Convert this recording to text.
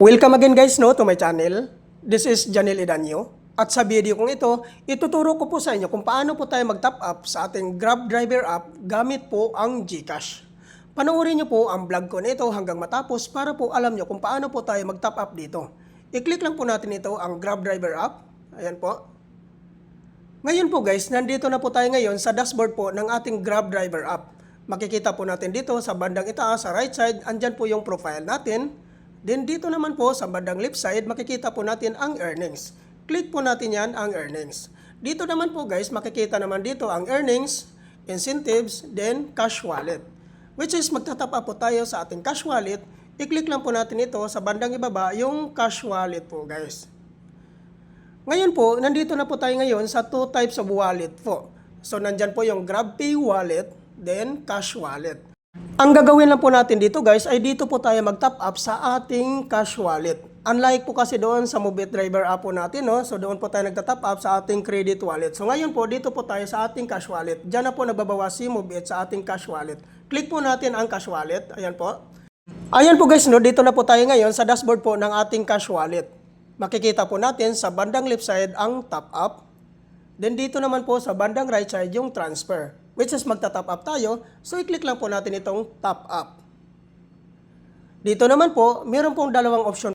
Welcome again guys to my channel. This is Janel Edanyo. At sa video kong ito, ituturo ko po sa inyo kung paano po tayo mag-top up sa ating Grab driver app gamit po ang GCash. Panoorin nyo po ang vlog ko na ito hanggang matapos para po alam nyo kung paano po tayo mag-top up dito. I-click lang po natin ito ang Grab driver app. Ayan po. Ngayon po guys, nandito na po tayo ngayon sa dashboard po ng ating Grab driver app. Makikita po natin dito sa bandang itaas, sa right side, andyan po yung profile natin. Then dito naman po sa bandang left side, makikita po natin ang earnings. Click po natin yan, ang earnings. Dito naman po guys, makikita naman dito ang earnings, incentives, then cash wallet. Which is magtatap up po tayo sa ating cash wallet. I-click lang po natin ito sa bandang ibaba, yung cash wallet po guys. Ngayon po, nandito na po tayo ngayon sa two types of wallet po. So nandyan po yung GrabPay wallet, then cash wallet. Ang gagawin lang po natin dito guys ay dito po tayo mag-top up sa ating cash wallet. Unlike po kasi doon sa Mobit driver app po natin, no? So doon po tayo nagta-top up sa ating credit wallet. So ngayon po dito po tayo sa ating cash wallet. Diyan na po nagbabawas si Mobit sa ating cash wallet. Click po natin ang cash wallet. Ayan po. Ayan po guys, no? Dito na po tayo ngayon sa dashboard po ng ating cash wallet. Makikita po natin sa bandang left side ang top up. Then dito naman po sa bandang right side yung transfer. Which is magta-top up tayo, so i-click lang po natin itong top up. Dito naman po, meron pong dalawang option.